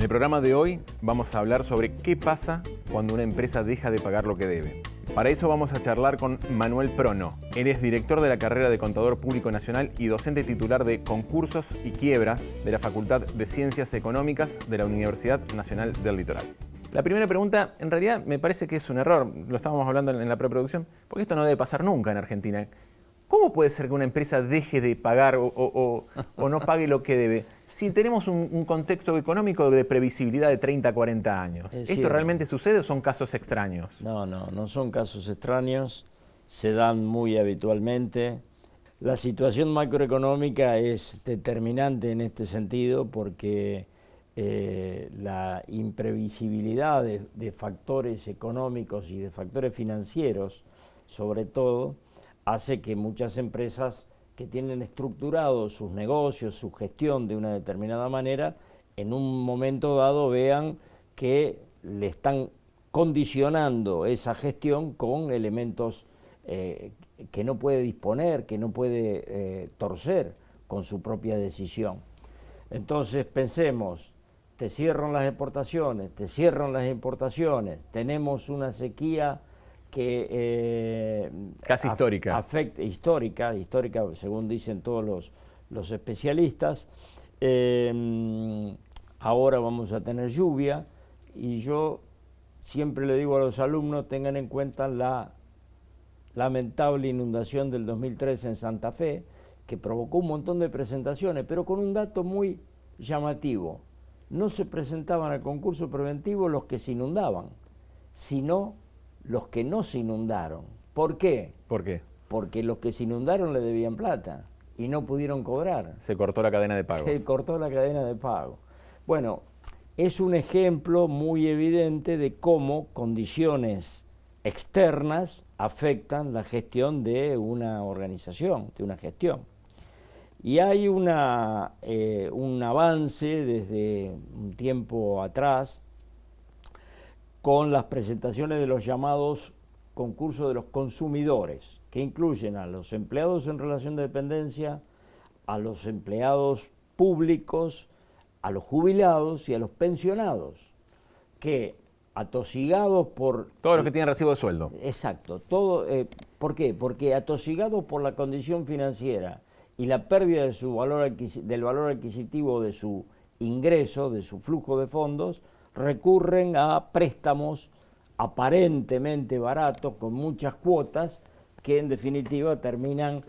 el programa de hoy vamos a hablar sobre qué pasa cuando una empresa deja de pagar lo que debe. Para eso vamos a charlar con Manuel Prono. Él es director de la carrera de Contador Público Nacional y docente titular de Concursos y Quiebras de la Facultad de Ciencias Económicas de la Universidad Nacional del Litoral. La primera pregunta, en realidad, me parece que es un error. Lo estábamos hablando en la preproducción, porque esto no debe pasar nunca en Argentina. ¿Cómo puede ser que una empresa deje de pagar o no pague lo que debe? Si tenemos un contexto económico de previsibilidad de 30 a 40 años. ¿Esto realmente sucede o son casos extraños? No son casos extraños, se dan muy habitualmente. La situación macroeconómica es determinante en este sentido porque la imprevisibilidad de factores económicos y de factores financieros, sobre todo, hace que muchas empresas que tienen estructurado sus negocios, su gestión de una determinada manera, en un momento dado vean que le están condicionando esa gestión con elementos que no puede disponer, que no puede torcer con su propia decisión. Entonces pensemos, te cierran las exportaciones, te cierran las importaciones, tenemos una sequía que casi histórica. Afecta, histórica según dicen todos los especialistas. Ahora vamos a tener lluvia y yo siempre le digo a los alumnos, tengan en cuenta la lamentable inundación del 2003 en Santa Fe, que provocó un montón de presentaciones, pero con un dato muy llamativo. No se presentaban al concurso preventivo los que se inundaban, sino los que no se inundaron. ¿Por qué? ¿Por qué? Porque los que se inundaron le debían plata y no pudieron cobrar. Se cortó la cadena de pagos. Se cortó la cadena de pago. Bueno, es un ejemplo muy evidente de cómo condiciones externas afectan la gestión de una organización, de una gestión. Y hay un avance desde un tiempo atrás con las presentaciones de los llamados concursos de los consumidores, que incluyen a los empleados en relación de dependencia, a los empleados públicos, a los jubilados y a los pensionados, que atosigados por... Todos los que tienen recibo de sueldo. Exacto. ¿Por qué? Porque atosigados por la condición financiera y la pérdida de del valor adquisitivo de su ingreso, de su flujo de fondos, recurren a préstamos aparentemente baratos, con muchas cuotas, que en definitiva terminan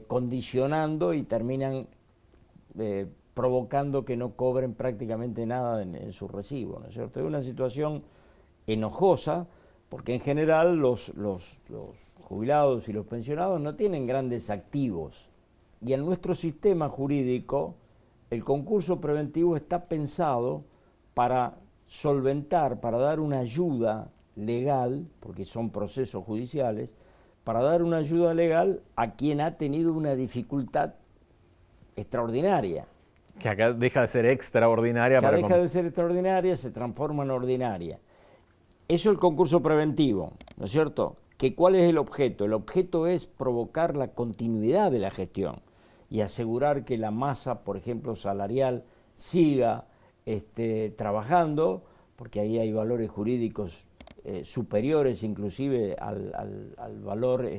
condicionando y terminan provocando que no cobren prácticamente nada en su recibo, ¿no es cierto? Es una situación enojosa, porque en general los jubilados y los pensionados no tienen grandes activos, y en nuestro sistema jurídico el concurso preventivo está pensado para solventar, para dar una ayuda legal, porque son procesos judiciales, para dar una ayuda legal a quien ha tenido una dificultad extraordinaria. Que acá deja de ser extraordinaria. Que deja de ser extraordinaria, se transforma en ordinaria. Eso es el concurso preventivo, ¿no es cierto? ¿Cuál es el objeto? El objeto es provocar la continuidad de la gestión y asegurar que la masa, por ejemplo, salarial, siga trabajando, porque ahí hay valores jurídicos superiores inclusive al valor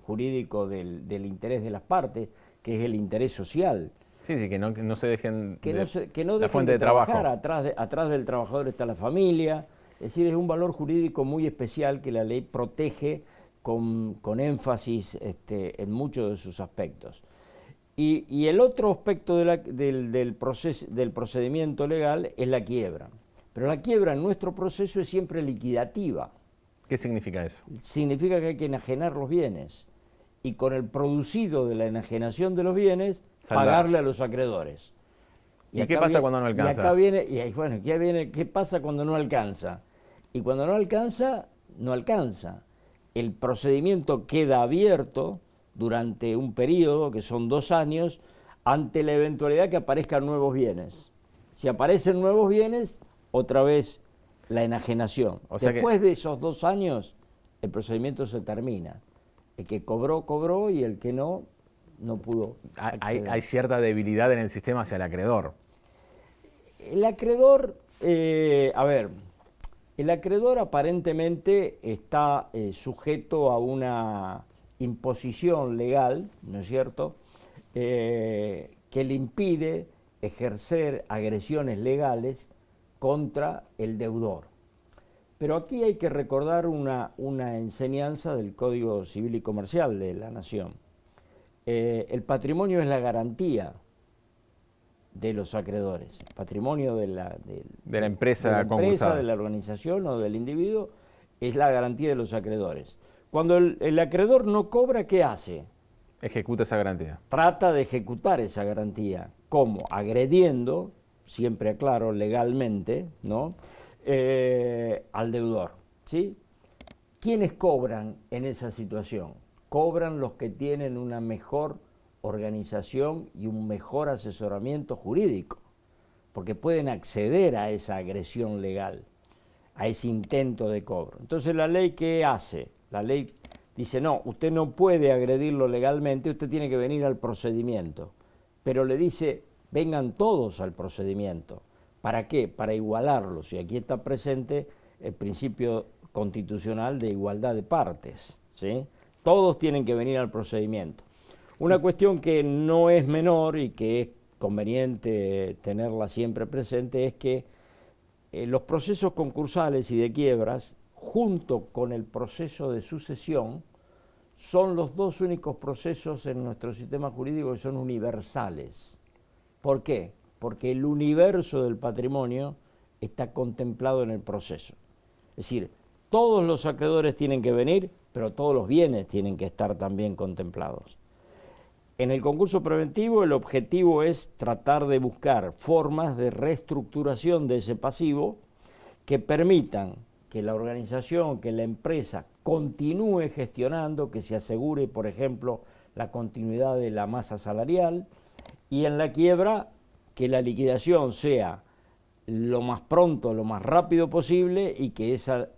jurídico del interés de las partes, que es el interés social. Sí, que no se dejen la fuente de trabajar. Atrás del trabajador está la familia. Es decir, es un valor jurídico muy especial que la ley protege con énfasis en muchos de sus aspectos. Y el otro aspecto del procedimiento legal es la quiebra. Pero la quiebra en nuestro proceso es siempre liquidativa. ¿Qué significa eso? Significa que hay que enajenar los bienes y con el producido de la enajenación de los bienes pagarle a los acreedores. ¿Y qué pasa cuando no alcanza? ¿Qué pasa cuando no alcanza? Y cuando no alcanza, no alcanza. El procedimiento queda abierto durante un periodo, que son 2 años, ante la eventualidad que aparezcan nuevos bienes. Si aparecen nuevos bienes, otra vez la enajenación. Después de esos 2 años, el procedimiento se termina. El que cobró, cobró, y el que no pudo acceder. Hay cierta debilidad en el sistema hacia el acreedor. El acreedor, el acreedor aparentemente está sujeto a una imposición legal, ¿no es cierto?, que le impide ejercer agresiones legales contra el deudor. Pero aquí hay que recordar una enseñanza del Código Civil y Comercial de la Nación. El patrimonio es la garantía de los acreedores. El patrimonio de la empresa, de la organización o del individuo es la garantía de los acreedores. Cuando el acreedor no cobra, ¿qué hace? Ejecuta esa garantía. Trata de ejecutar esa garantía. ¿Cómo? Agrediendo, siempre aclaro, legalmente, ¿no?, al deudor, ¿sí? ¿Quiénes cobran en esa situación? Cobran los que tienen una mejor organización y un mejor asesoramiento jurídico, porque pueden acceder a esa agresión legal, a ese intento de cobro. Entonces, ¿la ley qué hace? La ley dice, no, usted no puede agredirlo legalmente, usted tiene que venir al procedimiento, pero le dice, vengan todos al procedimiento. ¿Para qué? Para igualarlos, y aquí está presente el principio constitucional de igualdad de partes, ¿sí? Todos tienen que venir al procedimiento. Una cuestión que no es menor y que es conveniente tenerla siempre presente es que los procesos concursales y de quiebras, junto con el proceso de sucesión, son los dos únicos procesos en nuestro sistema jurídico que son universales. ¿Por qué? Porque el universo del patrimonio está contemplado en el proceso. Es decir, todos los acreedores tienen que venir, pero todos los bienes tienen que estar también contemplados. En el concurso preventivo el objetivo es tratar de buscar formas de reestructuración de ese pasivo que permitan que la organización, que la empresa continúe gestionando, que se asegure, por ejemplo, la continuidad de la masa salarial, y en la quiebra que la liquidación sea lo más pronto, lo más rápido posible, y que esa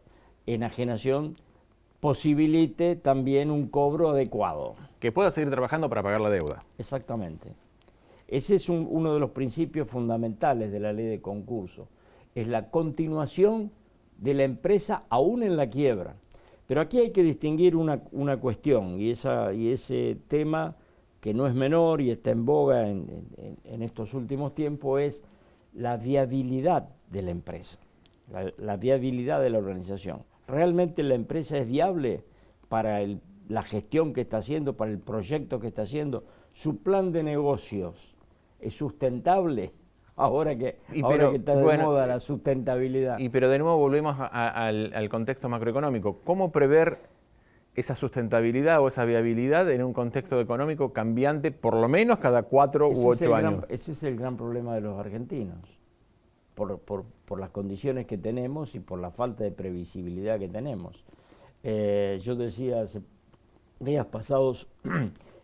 enajenación posibilite también un cobro adecuado. Que pueda seguir trabajando para pagar la deuda. Exactamente. Ese es uno de los principios fundamentales de la ley de concurso. Es la continuación de la empresa aún en la quiebra. Pero aquí hay que distinguir una cuestión, y ese tema que no es menor y está en boga en estos últimos tiempos, es la viabilidad de la empresa, la viabilidad de la organización. ¿Realmente la empresa es viable para la gestión que está haciendo, para el proyecto que está haciendo? ¿Su plan de negocios es sustentable? Ahora que está de moda la sustentabilidad. Pero de nuevo volvemos al contexto macroeconómico. ¿Cómo prever esa sustentabilidad o esa viabilidad en un contexto económico cambiante por lo menos cada 4 u 8 años? Ese es el gran problema de los argentinos, por las condiciones que tenemos y por la falta de previsibilidad que tenemos. Yo decía hace días pasados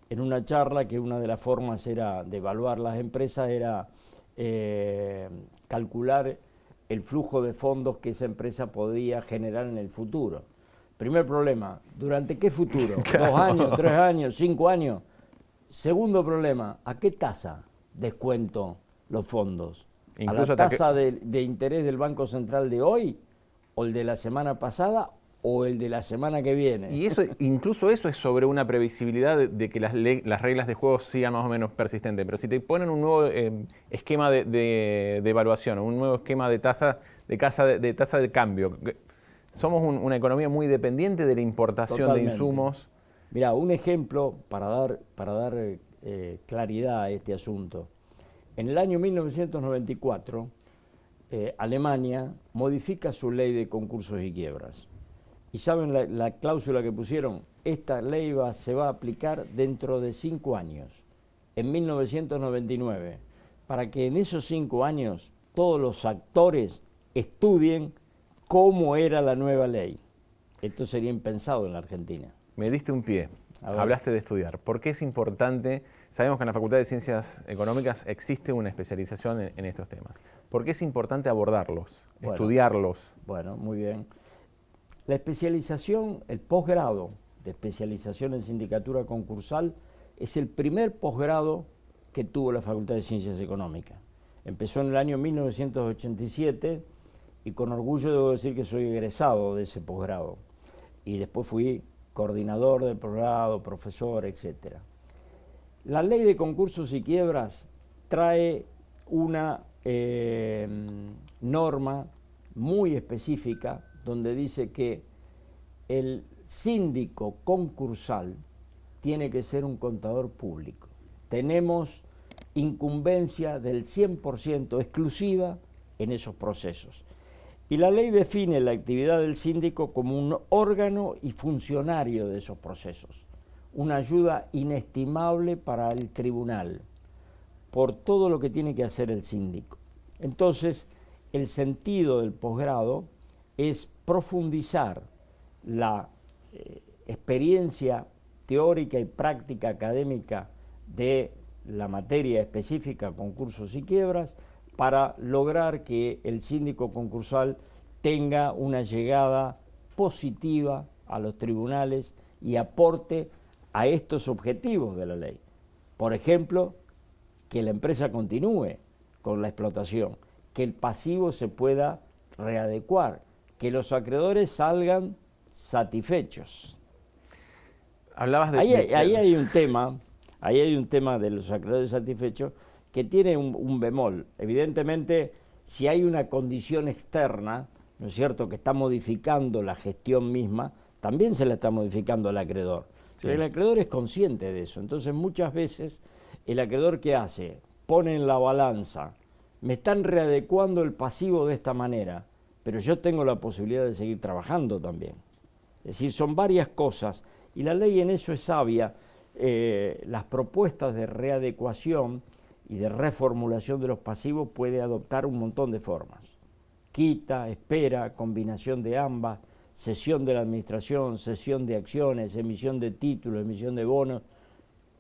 en una charla que una de las formas de evaluar las empresas era calcular el flujo de fondos que esa empresa podía generar en el futuro. Primer problema, ¿durante qué futuro? ¿2 años, 3 años, 5 años? Segundo problema, ¿a qué tasa descuento los fondos? Incluso ¿a la tasa de interés del Banco Central de hoy, o el de la semana pasada, o el de la semana que viene? Y incluso eso es sobre una previsibilidad de que las reglas de juego sigan más o menos persistentes. Pero si te ponen un nuevo esquema de evaluación, un nuevo esquema de tasa de cambio, somos una economía muy dependiente de la importación Totalmente. de insumos. Mirá, un ejemplo para dar claridad a este asunto. En el año 1994, Alemania modifica su ley de concursos y quiebras. ¿Y saben la cláusula que pusieron? Esta ley se va a aplicar dentro de 5 años, en 1999, para que en esos 5 años todos los actores estudien cómo era la nueva ley. Esto sería impensado en la Argentina. Me diste un pie, hablaste de estudiar. ¿Por qué es importante? Sabemos que en la Facultad de Ciencias Económicas existe una especialización en estos temas. ¿Por qué es importante abordarlos, estudiarlos? Bueno, muy bien. La especialización, el posgrado de especialización en sindicatura concursal, es el primer posgrado que tuvo la Facultad de Ciencias Económicas. Empezó en el año 1987 y con orgullo debo decir que soy egresado de ese posgrado. Y después fui coordinador del posgrado, profesor, etc. La ley de concursos y quiebras trae una norma muy específica donde dice que el síndico concursal tiene que ser un contador público. Tenemos incumbencia del 100% exclusiva en esos procesos. Y la ley define la actividad del síndico como un órgano y funcionario de esos procesos, una ayuda inestimable para el tribunal por todo lo que tiene que hacer el síndico. Entonces, el sentido del posgrado es profundizar la experiencia teórica y práctica académica de la materia específica, concursos y quiebras, para lograr que el síndico concursal tenga una llegada positiva a los tribunales y aporte a estos objetivos de la ley. Por ejemplo, que la empresa continúe con la explotación, que el pasivo se pueda readecuar, que los acreedores salgan satisfechos. Hablabas de... Ahí hay un tema de los acreedores satisfechos que tiene un bemol. Evidentemente, si hay una condición externa, ¿no es cierto?, que está modificando la gestión misma, también se la está modificando al acreedor. Sí. El acreedor es consciente de eso. Entonces, muchas veces, el acreedor, ¿qué hace? Pone en la balanza, me están readecuando el pasivo de esta manera, pero yo tengo la posibilidad de seguir trabajando también. Es decir, son varias cosas, y la ley en eso es sabia. Las propuestas de readecuación y de reformulación de los pasivos puede adoptar un montón de formas. Quita, espera, combinación de ambas, cesión de la administración, cesión de acciones, emisión de títulos, emisión de bonos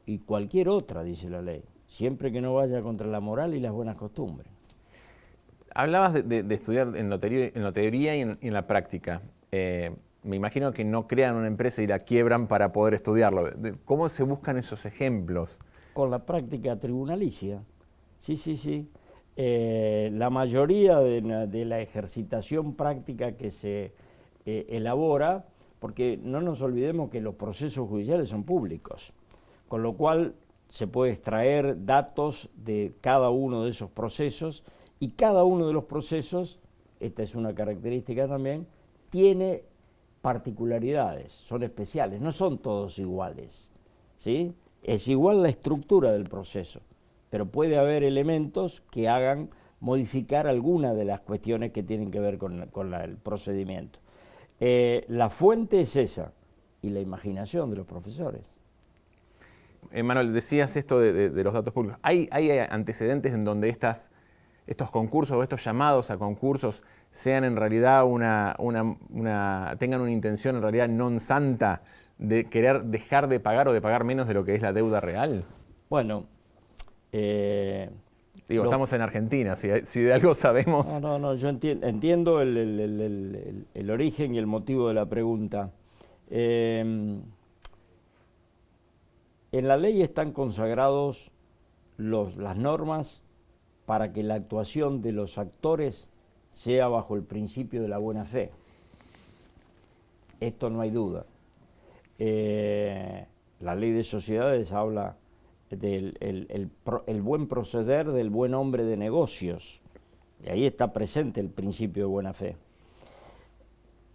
y cualquier otra, dice la ley, siempre que no vaya contra la moral y las buenas costumbres. Hablabas de estudiar en la teoría y en la práctica. Me imagino que no crean una empresa y la quiebran para poder estudiarlo. ¿Cómo se buscan esos ejemplos? Con la práctica tribunalicia. Sí. La mayoría de la ejercitación práctica que se elabora, porque no nos olvidemos que los procesos judiciales son públicos, con lo cual se puede extraer datos de cada uno de esos procesos y cada uno de los procesos, esta es una característica también, tiene particularidades, son especiales, no son todos iguales, ¿sí? Es igual la estructura del proceso, pero puede haber elementos que hagan modificar alguna de las cuestiones que tienen que ver con el procedimiento. La fuente es esa y la imaginación de los profesores. Manuel, decías esto de los datos públicos. ¿Hay antecedentes en donde estos concursos o estos llamados a concursos sean en realidad tengan una intención en realidad non santa de querer dejar de pagar o de pagar menos de lo que es la deuda real? Bueno, estamos en Argentina, si de algo sabemos... No, yo entiendo el origen y el motivo de la pregunta. En la ley están consagrados las normas para que la actuación de los actores sea bajo el principio de la buena fe. Esto no hay duda. La ley de sociedades habla del el buen proceder del buen hombre de negocios, y ahí está presente el principio de buena fe.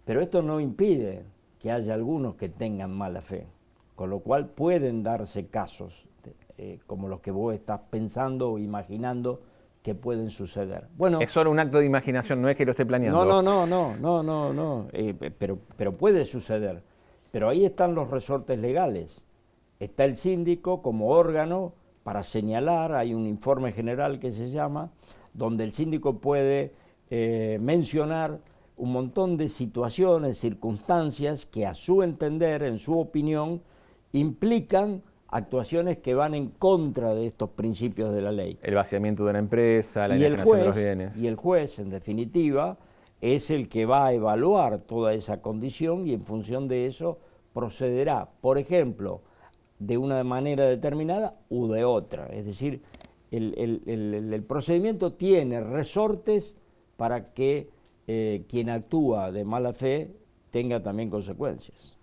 Pero esto no impide que haya algunos que tengan mala fe, con lo cual pueden darse casos como los que vos estás pensando o imaginando que pueden suceder. Bueno, es solo un acto de imaginación, no es que lo esté planeando. No, pero puede suceder. Pero ahí están los resortes legales. Está el síndico como órgano para señalar, hay un informe general que se llama, donde el síndico puede mencionar un montón de situaciones, circunstancias que a su entender, en su opinión, implican actuaciones que van en contra de estos principios de la ley. El vaciamiento de una empresa, la enajenación de los bienes. Y el juez, en definitiva, es el que va a evaluar toda esa condición y en función de eso procederá, por ejemplo, de una manera determinada u de otra. Es decir, el procedimiento tiene resortes para que quien actúa de mala fe tenga también consecuencias.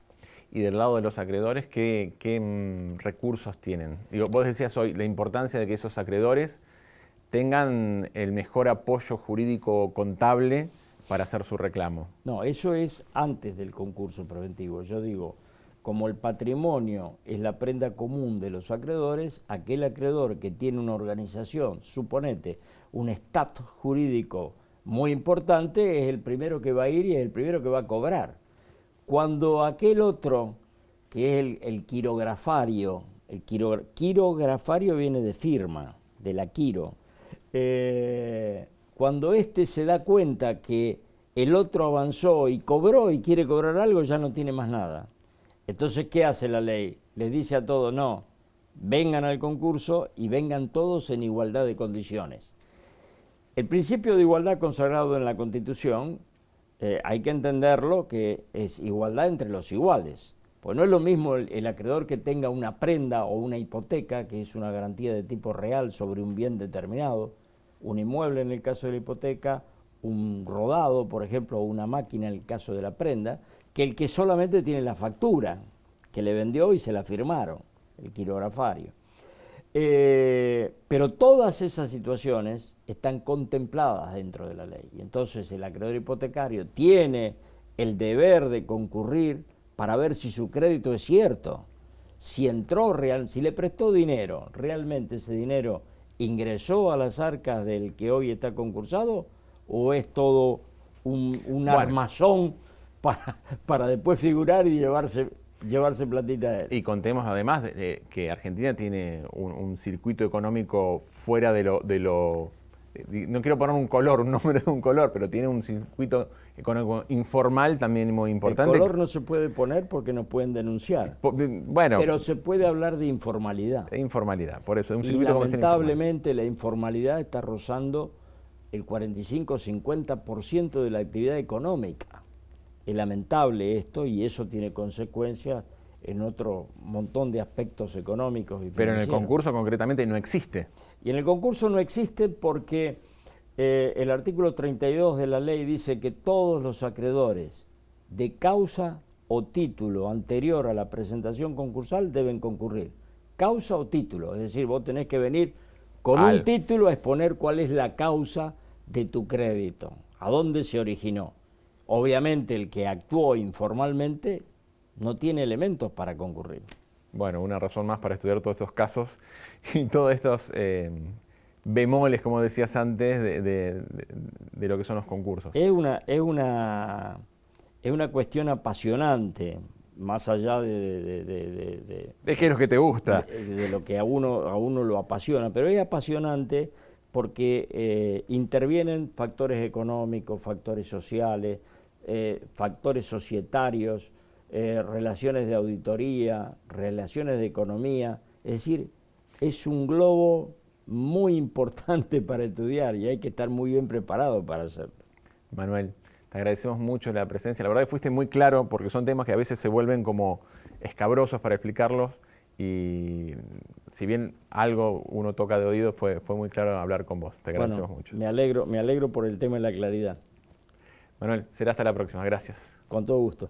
Y del lado de los acreedores, ¿qué recursos tienen? Digo, vos decías hoy la importancia de que esos acreedores tengan el mejor apoyo jurídico contable para hacer su reclamo. No, eso es antes del concurso preventivo. Yo digo, como el patrimonio es la prenda común de los acreedores, aquel acreedor que tiene una organización, suponete, un staff jurídico muy importante, es el primero que va a ir y es el primero que va a cobrar. Cuando aquel otro, que es el quirografario, quirografario viene de firma, de la quiro, cuando éste se da cuenta que el otro avanzó y cobró y quiere cobrar algo, ya no tiene más nada. Entonces, ¿qué hace la ley? Les dice a todos, no, vengan al concurso y vengan todos en igualdad de condiciones. El principio de igualdad consagrado en la Constitución, hay que entenderlo que es igualdad entre los iguales. Pues no es lo mismo el acreedor que tenga una prenda o una hipoteca, que es una garantía de tipo real sobre un bien determinado, un inmueble en el caso de la hipoteca, un rodado, por ejemplo, o una máquina en el caso de la prenda, que el que solamente tiene la factura, que le vendió y se la firmaron, el quirografario. Pero todas esas situaciones están contempladas dentro de la ley. Y entonces el acreedor hipotecario tiene el deber de concurrir para ver si su crédito es cierto, si entró si le prestó dinero, realmente ese dinero ingresó a las arcas del que hoy está concursado, o es todo un armazón para después figurar y llevarse platita a él. Y contemos además de que Argentina tiene un circuito económico fuera de lo no quiero poner un nombre de un color, pero tiene un circuito económico informal también muy importante. El color no se puede poner porque nos pueden denunciar. Bueno, pero se puede hablar de informalidad. De informalidad, por eso. Y lamentablemente la informalidad está rozando el 45-50% de la actividad económica. Es lamentable esto y eso tiene consecuencias en otro montón de aspectos económicos y financieros. Pero en el concurso concretamente no existe. Y en el concurso no existe porque el artículo 32 de la ley dice que todos los acreedores de causa o título anterior a la presentación concursal deben concurrir. Causa o título, es decir, vos tenés que venir con un título a exponer cuál es la causa de tu crédito, a dónde se originó. Obviamente el que actuó informalmente no tiene elementos para concurrir. Bueno, una razón más para estudiar todos estos casos y todos estos bemoles, como decías antes, de lo que son los concursos. Es una cuestión apasionante, más allá de es que es lo que te gusta. De lo que a uno lo apasiona, pero es apasionante porque intervienen factores económicos, factores sociales, factores societarios, relaciones de auditoría, relaciones de economía, es decir, es un globo muy importante para estudiar y hay que estar muy bien preparado para hacerlo. Manuel, te agradecemos mucho la presencia, la verdad que fuiste muy claro porque son temas que a veces se vuelven como escabrosos para explicarlos y si bien algo uno toca de oído, fue muy claro hablar con vos, te agradecemos mucho. Me alegro por el tema de la claridad. Manuel, será hasta la próxima, gracias. Con todo gusto.